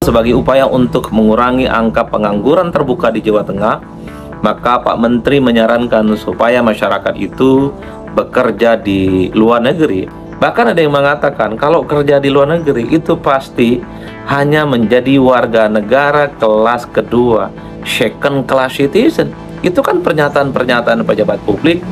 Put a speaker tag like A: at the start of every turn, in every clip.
A: Sebagai upaya untuk mengurangi angka pengangguran terbuka di Jawa Tengah, maka Pak Menteri menyarankan supaya masyarakat itu bekerja di luar negeri. Bahkan ada yang mengatakan kalau kerja di luar negeri itu pasti hanya menjadi warga negara kelas kedua, second class citizen. Itu kan pernyataan-pernyataan pejabat publik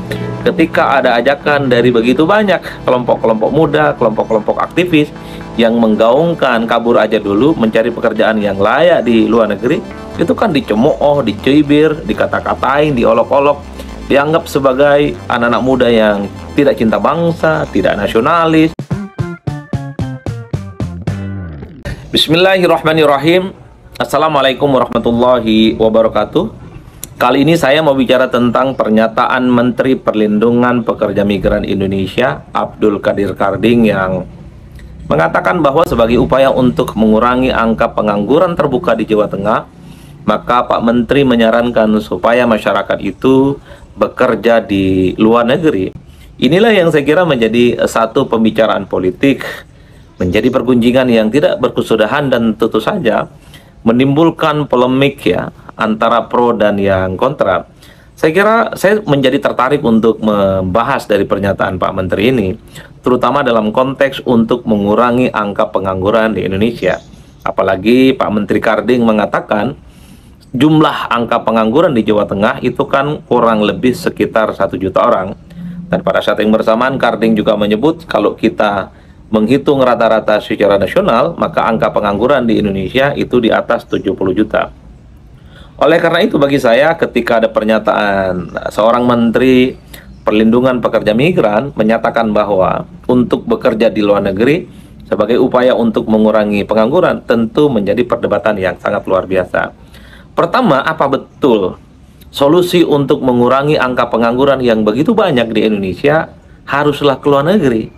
A: ketika ada ajakan dari begitu banyak kelompok-kelompok muda, kelompok-kelompok aktivis yang menggaungkan kabur aja dulu mencari pekerjaan yang layak di luar negeri. Itu kan dicemooh, dicibir, dikata-katain, diolok-olok, dianggap sebagai anak-anak muda yang tidak cinta bangsa, tidak nasionalis. Bismillahirrahmanirrahim. Assalamualaikum warahmatullahi wabarakatuh. Kali ini saya mau bicara tentang pernyataan Menteri Perlindungan Pekerja Migran Indonesia Abdul Qadir Karding yang mengatakan bahwa sebagai upaya untuk mengurangi angka pengangguran terbuka di Jawa Tengah, maka Pak Menteri menyarankan supaya masyarakat itu bekerja di luar negeri. Inilah yang saya kira menjadi satu pembicaraan politik, menjadi pergunjingan yang tidak berkesudahan dan tentu saja menimbulkan polemik ya antara pro dan yang kontra. Saya kira saya menjadi tertarik untuk membahas dari pernyataan Pak Menteri ini, terutama dalam konteks untuk mengurangi angka pengangguran di Indonesia. Apalagi Pak Menteri Karding mengatakan jumlah angka pengangguran di Jawa Tengah itu kan kurang lebih sekitar 1 juta orang. Dan pada saat yang bersamaan Karding juga menyebut kalau kita menghitung rata-rata secara nasional, maka angka pengangguran di Indonesia itu di atas 70 juta. Oleh karena itu bagi saya ketika ada pernyataan seorang Menteri Perlindungan Pekerja Migran menyatakan bahwa untuk bekerja di luar negeri sebagai upaya untuk mengurangi pengangguran, tentu menjadi perdebatan yang sangat luar biasa. Pertama, apa betul solusi untuk mengurangi angka pengangguran yang begitu banyak di Indonesia haruslah ke luar negeri?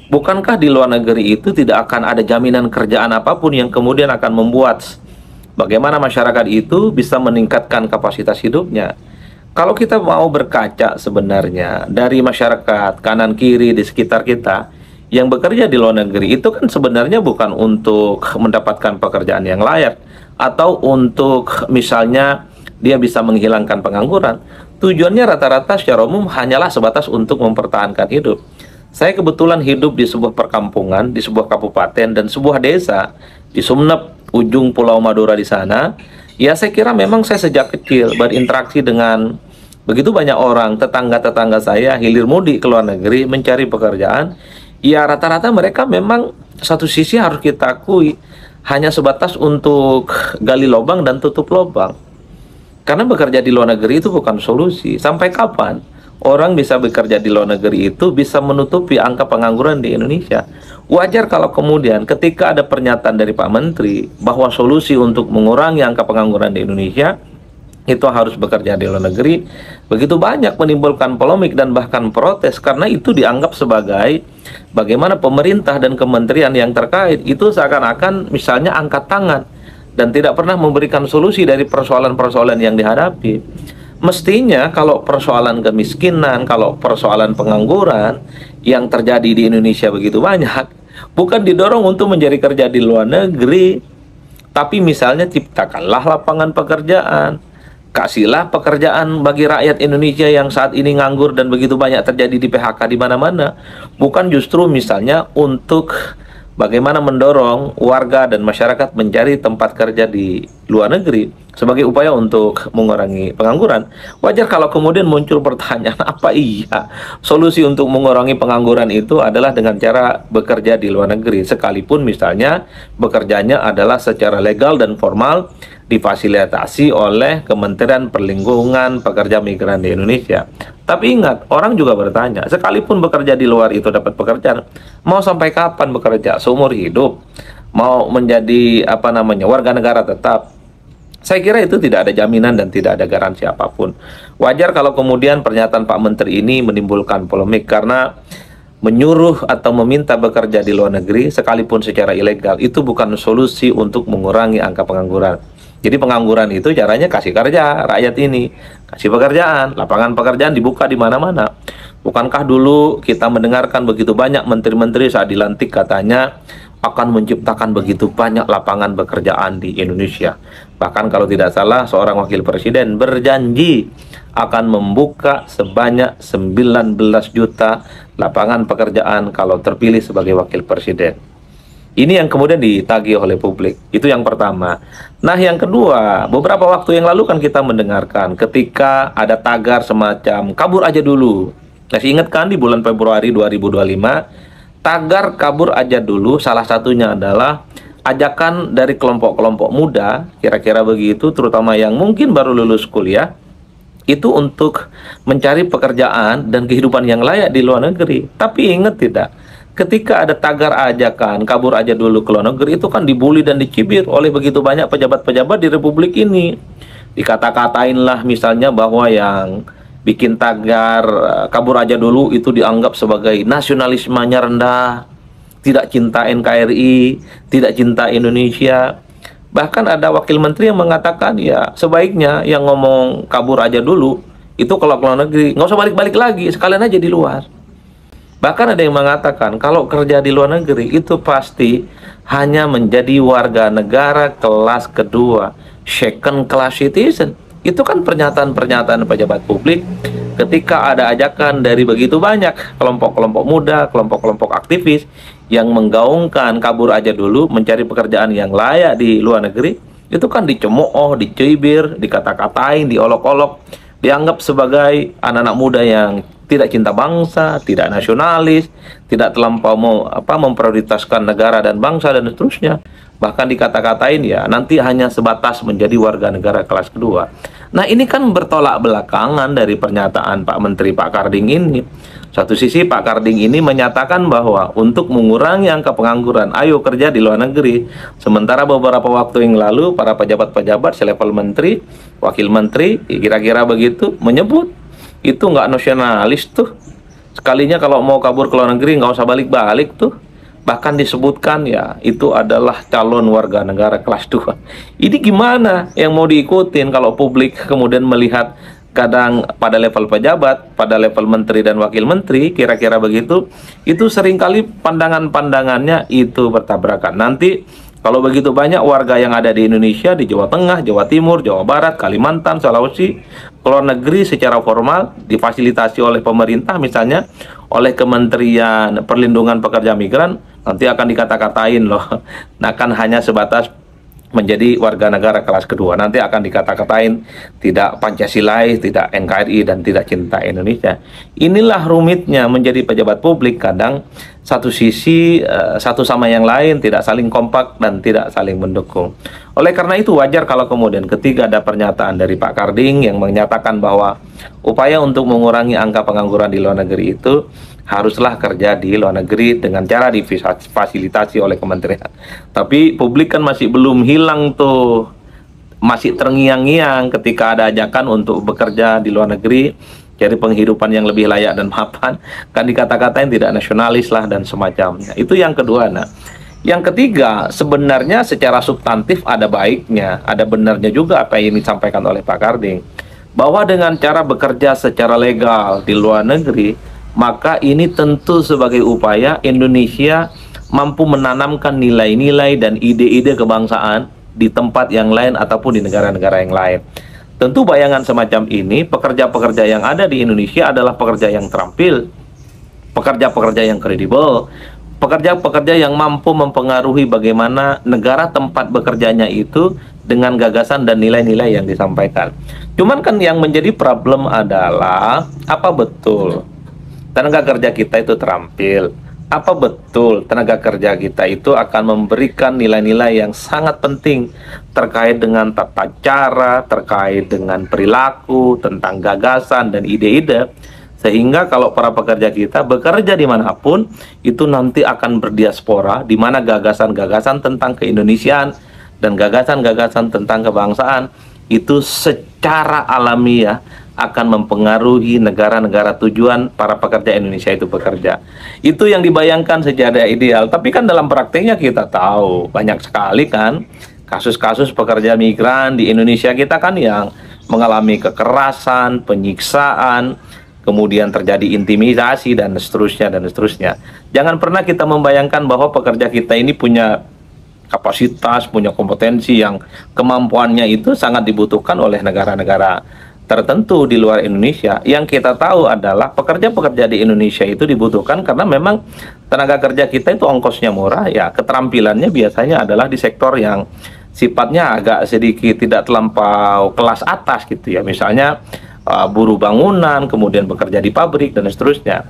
A: Bukankah di luar negeri itu tidak akan ada jaminan kerjaan apapun yang kemudian akan membuat bagaimana masyarakat itu bisa meningkatkan kapasitas hidupnya? Kalau kita mau berkaca sebenarnya dari masyarakat kanan kiri di sekitar kita yang bekerja di luar negeri itu kan sebenarnya bukan untuk mendapatkan pekerjaan yang layak atau untuk misalnya dia bisa menghilangkan pengangguran. Tujuannya rata-rata secara umum hanyalah sebatas untuk mempertahankan hidup. Saya kebetulan hidup di sebuah perkampungan, di sebuah kabupaten dan sebuah desa di Sumeneb, ujung Pulau Madura di sana. Ya saya kira memang saya sejak kecil berinteraksi dengan begitu banyak orang, tetangga-tetangga saya hilir mudik ke luar negeri mencari pekerjaan. Ya rata-rata mereka memang satu sisi harus kita akui hanya sebatas untuk gali lubang dan tutup lubang. Karena bekerja di luar negeri itu bukan solusi. Sampai kapan orang bisa bekerja di luar negeri itu bisa menutupi angka pengangguran di Indonesia? Wajar kalau kemudian ketika ada pernyataan dari Pak Menteri bahwa solusi untuk mengurangi angka pengangguran di Indonesia itu harus bekerja di luar negeri, begitu banyak menimbulkan polemik dan bahkan protes karena itu dianggap sebagai bagaimana pemerintah dan kementerian yang terkait itu seakan-akan misalnya angkat tangan dan tidak pernah memberikan solusi dari persoalan-persoalan yang dihadapi. Mestinya kalau persoalan kemiskinan, kalau persoalan pengangguran yang terjadi di Indonesia begitu banyak, bukan didorong untuk mencari kerja di luar negeri, tapi misalnya ciptakanlah lapangan pekerjaan, kasihlah pekerjaan bagi rakyat Indonesia yang saat ini nganggur dan begitu banyak terjadi di PHK di mana-mana. Bukan justru misalnya untuk bagaimana mendorong warga dan masyarakat mencari tempat kerja di luar negeri sebagai upaya untuk mengurangi pengangguran. Wajar kalau kemudian muncul pertanyaan, apa iya solusi untuk mengurangi pengangguran itu adalah dengan cara bekerja di luar negeri, sekalipun misalnya bekerjanya adalah secara legal dan formal difasilitasi oleh Kementerian Perlindungan Pekerja Migran di Indonesia. Tapi ingat, orang juga bertanya, sekalipun bekerja di luar itu dapat pekerjaan, mau sampai kapan bekerja? Seumur hidup? Mau menjadi warga negara tetap? Saya kira itu tidak ada jaminan dan tidak ada garansi apapun. Wajar kalau kemudian pernyataan Pak Menteri ini menimbulkan polemik karena menyuruh atau meminta bekerja di luar negeri sekalipun secara ilegal itu bukan solusi untuk mengurangi angka pengangguran. Jadi pengangguran itu caranya kasih kerja rakyat ini, kasih pekerjaan, lapangan pekerjaan dibuka di mana-mana. Bukankah dulu kita mendengarkan begitu banyak menteri-menteri saat dilantik katanya akan menciptakan begitu banyak lapangan pekerjaan di Indonesia. Bahkan kalau tidak salah, seorang wakil presiden berjanji akan membuka sebanyak 19 juta lapangan pekerjaan kalau terpilih sebagai wakil presiden. Ini yang kemudian ditagih oleh publik. Itu yang pertama. Nah, yang kedua, beberapa waktu yang lalu kan kita mendengarkan ketika ada tagar semacam kabur aja dulu. Masih ingat kan di bulan Februari 2025, tagar kabur aja dulu salah satunya adalah ajakan dari kelompok-kelompok muda, kira-kira begitu, terutama yang mungkin baru lulus kuliah, itu untuk mencari pekerjaan dan kehidupan yang layak di luar negeri. Tapi ingat tidak, ketika ada tagar ajakan kabur aja dulu ke luar negeri, itu kan dibully dan dicibir oleh begitu banyak pejabat-pejabat di Republik ini. Dikata-katain lah misalnya bahwa yang bikin tagar kabur aja dulu itu dianggap sebagai nasionalismenya rendah, tidak cinta NKRI, tidak cinta Indonesia. Bahkan ada wakil menteri yang mengatakan ya sebaiknya yang ngomong kabur aja dulu itu kalau ke luar negeri nggak usah balik-balik lagi, sekalian aja di luar. Bahkan ada yang mengatakan kalau kerja di luar negeri itu pasti hanya menjadi warga negara kelas kedua, second class citizen. Itu kan pernyataan-pernyataan pejabat publik ketika ada ajakan dari begitu banyak kelompok-kelompok muda, kelompok-kelompok aktivis yang menggaungkan kabur aja dulu, mencari pekerjaan yang layak di luar negeri. Itu kan dicemooh, dicibir, dikata-katain, diolok-olok, dianggap sebagai anak-anak muda yang tidak cinta bangsa, tidak nasionalis, tidak terlampau memprioritaskan negara dan bangsa dan seterusnya. Bahkan dikata-katain ya nanti hanya sebatas menjadi warga negara kelas kedua. Nah, ini kan bertolak belakangan dari pernyataan Pak Menteri Pak Karding ini. Satu sisi Pak Karding ini menyatakan bahwa untuk mengurangi angka pengangguran, ayo kerja di luar negeri. Sementara beberapa waktu yang lalu para pejabat-pejabat selevel menteri, wakil menteri, kira-kira begitu, menyebut itu nggak nasionalis tuh. Sekalinya kalau mau kabur ke luar negeri nggak usah balik-balik tuh. Bahkan disebutkan ya itu adalah calon warga negara kelas 2. Ini gimana yang mau diikutin kalau publik kemudian melihat kadang pada level pejabat, pada level menteri dan wakil menteri, kira-kira begitu, itu seringkali pandangan-pandangannya itu bertabrakan. Nanti kalau begitu banyak warga yang ada di Indonesia, di Jawa Tengah, Jawa Timur, Jawa Barat, Kalimantan, Sulawesi, keluar negeri secara formal, difasilitasi oleh pemerintah misalnya, oleh Kementerian Perlindungan Pekerja Migran, nanti akan dikata-katain loh. Nah kan hanya sebatas menjadi warga negara kelas kedua, nanti akan dikata-katain tidak Pancasilais, tidak NKRI, dan tidak cinta Indonesia. Inilah rumitnya menjadi pejabat publik, kadang satu sisi satu sama yang lain tidak saling kompak dan tidak saling mendukung. Oleh karena itu wajar kalau kemudian ketika ada pernyataan dari Pak Karding yang menyatakan bahwa upaya untuk mengurangi angka pengangguran di luar negeri itu haruslah kerja di luar negeri dengan cara difasilitasi oleh kementerian. Tapi publik kan masih belum hilang tuh, masih terngiang-ngiang ketika ada ajakan untuk bekerja di luar negeri, cari penghidupan yang lebih layak dan mapan, kan dikata-katain tidak nasionalis lah dan semacamnya. Itu yang kedua. Nah, yang ketiga, sebenarnya secara substantif ada baiknya, ada benarnya juga apa yang disampaikan oleh Pak Karding, bahwa dengan cara bekerja secara legal di luar negeri, maka ini tentu sebagai upaya Indonesia mampu menanamkan nilai-nilai dan ide-ide kebangsaan di tempat yang lain ataupun di negara-negara yang lain. Tentu bayangan semacam ini, pekerja-pekerja yang ada di Indonesia adalah pekerja yang terampil, pekerja-pekerja yang kredibel, pekerja-pekerja yang mampu mempengaruhi bagaimana negara tempat bekerjanya itu dengan gagasan dan nilai-nilai yang disampaikan. Cuman kan yang menjadi problem adalah apa betul tenaga kerja kita itu terampil? Apa betul tenaga kerja kita itu akan memberikan nilai-nilai yang sangat penting terkait dengan tata cara, terkait dengan perilaku, tentang gagasan dan ide-ide, sehingga kalau para pekerja kita bekerja dimanapun itu nanti akan berdiaspora, di mana gagasan-gagasan tentang keindonesiaan dan gagasan-gagasan tentang kebangsaan itu secara alamiah akan mempengaruhi negara-negara tujuan para pekerja Indonesia itu bekerja. Itu yang dibayangkan secara ideal. Tapi kan dalam prakteknya kita tahu banyak sekali kan kasus-kasus pekerja migran di Indonesia kita kan yang mengalami kekerasan, penyiksaan, kemudian terjadi intimidasi dan seterusnya dan seterusnya. Jangan pernah kita membayangkan bahwa pekerja kita ini punya kapasitas, punya kompetensi yang kemampuannya itu sangat dibutuhkan oleh negara-negara tertentu di luar Indonesia. Yang kita tahu adalah pekerja-pekerja di Indonesia itu dibutuhkan karena memang tenaga kerja kita itu ongkosnya murah, ya keterampilannya biasanya adalah di sektor yang sifatnya agak sedikit tidak terlampau kelas atas gitu ya, misalnya buruh bangunan, kemudian bekerja di pabrik dan seterusnya.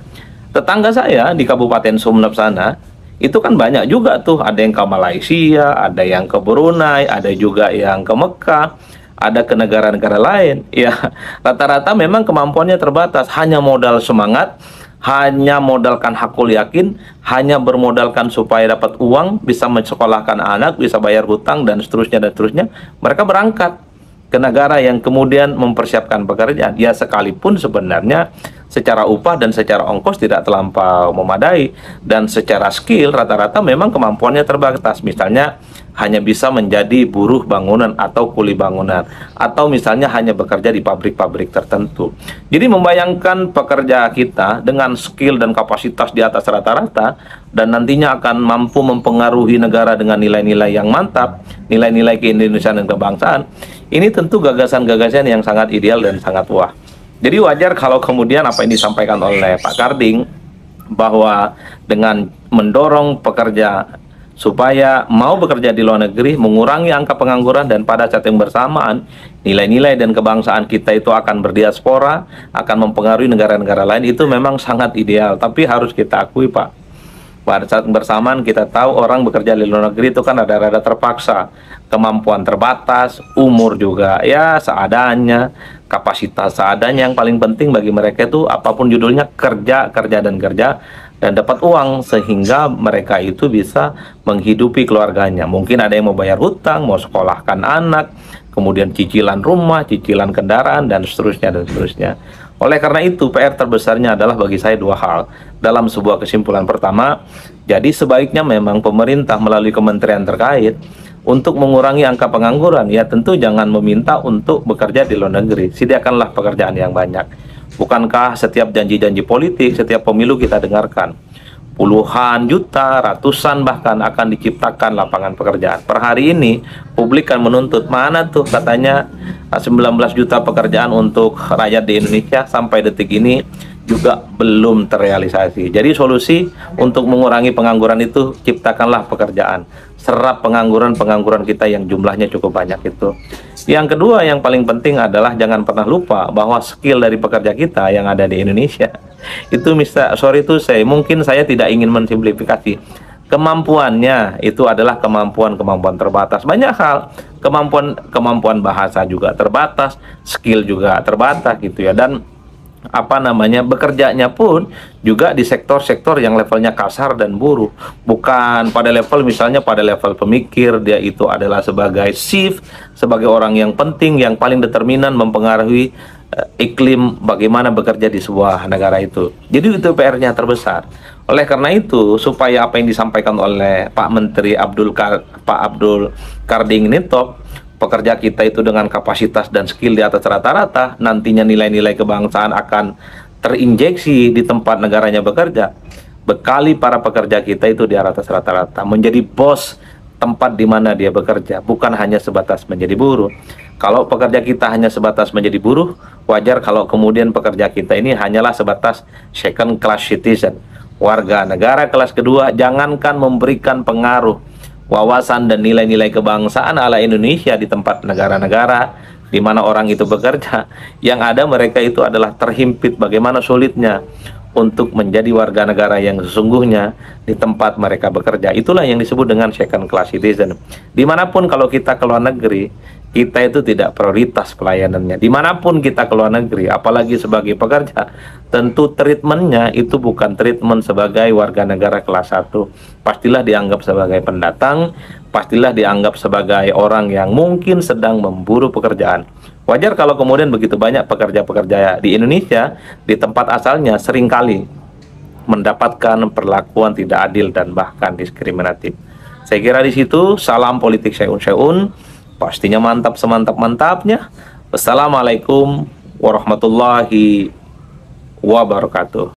A: Tetangga saya di Kabupaten Sumeneb sana itu kan banyak juga tuh, ada yang ke Malaysia, ada yang ke Brunei, ada juga yang ke Mekah, ada ke negara-negara lain. Ya, rata-rata memang kemampuannya terbatas, hanya modal semangat, hanya modalkan hakul yakin, hanya bermodalkan supaya dapat uang, bisa mensekolahkan anak, bisa bayar hutang dan seterusnya dan seterusnya. Mereka berangkat ke negara yang kemudian mempersiapkan pekerjaan. Ya, sekalipun sebenarnya secara upah dan secara ongkos tidak terlampau memadai, dan secara skill rata-rata memang kemampuannya terbatas. Misalnya hanya bisa menjadi buruh bangunan atau kuli bangunan, atau misalnya hanya bekerja di pabrik-pabrik tertentu. Jadi membayangkan pekerja kita dengan skill dan kapasitas di atas rata-rata dan nantinya akan mampu mempengaruhi negara dengan nilai-nilai yang mantap, nilai-nilai keindonesiaan dan kebangsaan, ini tentu gagasan-gagasan yang sangat ideal dan sangat wah. Jadi wajar kalau kemudian apa yang disampaikan oleh Pak Karding, bahwa dengan mendorong pekerja supaya mau bekerja di luar negeri, mengurangi angka pengangguran, dan pada saat yang bersamaan nilai-nilai dan kebangsaan kita itu akan berdiaspora, akan mempengaruhi negara-negara lain, itu memang sangat ideal. Tapi harus kita akui Pak, pada saat bersamaan kita tahu orang bekerja di luar negeri itu kan rada-rada terpaksa, kemampuan terbatas, umur juga ya seadanya, kapasitas seadanya. Yang paling penting bagi mereka itu apapun judulnya, kerja, kerja dan kerja, dan dapat uang sehingga mereka itu bisa menghidupi keluarganya. Mungkin ada yang mau bayar hutang, mau sekolahkan anak, kemudian cicilan rumah, cicilan kendaraan dan seterusnya dan seterusnya. Oleh karena itu PR terbesarnya adalah bagi saya dua hal dalam sebuah kesimpulan. Pertama, jadi sebaiknya memang pemerintah melalui kementerian terkait untuk mengurangi angka pengangguran, ya tentu jangan meminta untuk bekerja di luar negeri, sediakanlah pekerjaan yang banyak. Bukankah setiap janji-janji politik, setiap pemilu kita dengarkan puluhan juta, ratusan bahkan akan diciptakan lapangan pekerjaan. Per hari ini publik kan menuntut, mana tuh katanya 19 juta pekerjaan untuk rakyat di Indonesia, sampai detik ini juga belum terrealisasi. Jadi solusi untuk mengurangi pengangguran itu, ciptakanlah pekerjaan, serap pengangguran kita yang jumlahnya cukup banyak itu. Yang kedua yang paling penting adalah jangan pernah lupa bahwa skill dari pekerja kita yang ada di Indonesia itu mungkin saya tidak ingin mensimplifikasi, kemampuannya itu adalah kemampuan terbatas. Banyak hal, kemampuan bahasa juga terbatas, skill juga terbatas gitu ya, dan bekerjanya pun juga di sektor-sektor yang levelnya kasar dan buruh, bukan pada level, misalnya pada level pemikir, dia itu adalah sebagai shift, sebagai orang yang penting, yang paling determinan mempengaruhi iklim bagaimana bekerja di sebuah negara itu. Jadi itu PR-nya terbesar. Oleh karena itu, supaya apa yang disampaikan oleh Pak Menteri Pak Abdul Karding ini top, pekerja kita itu dengan kapasitas dan skill di atas rata-rata, nantinya nilai-nilai kebangsaan akan terinjeksi di tempat negaranya bekerja. Bekali para pekerja kita itu di atas rata-rata, menjadi bos tempat di mana dia bekerja, bukan hanya sebatas menjadi buruh. Kalau pekerja kita hanya sebatas menjadi buruh, wajar kalau kemudian pekerja kita ini hanyalah sebatas second class citizen, warga negara kelas kedua. Jangankan memberikan pengaruh, wawasan dan nilai-nilai kebangsaan ala Indonesia di tempat negara-negara di mana orang itu bekerja, yang ada mereka itu adalah terhimpit bagaimana sulitnya untuk menjadi warga negara yang sesungguhnya di tempat mereka bekerja. Itulah yang disebut dengan second class citizen. Dimanapun kalau kita ke luar negeri, kita itu tidak prioritas pelayanannya. Dimanapun kita ke luar negeri, apalagi sebagai pekerja, tentu treatmentnya itu bukan treatment sebagai warga negara kelas 1. Pastilah dianggap sebagai pendatang, pastilah dianggap sebagai orang yang mungkin sedang memburu pekerjaan. Wajar kalau kemudian begitu banyak pekerja-pekerja di Indonesia di tempat asalnya seringkali mendapatkan perlakuan tidak adil dan bahkan diskriminatif. Saya kira di situ salam politik syai'un, pastinya mantap semantap-mantapnya. Wassalamualaikum warahmatullahi wabarakatuh.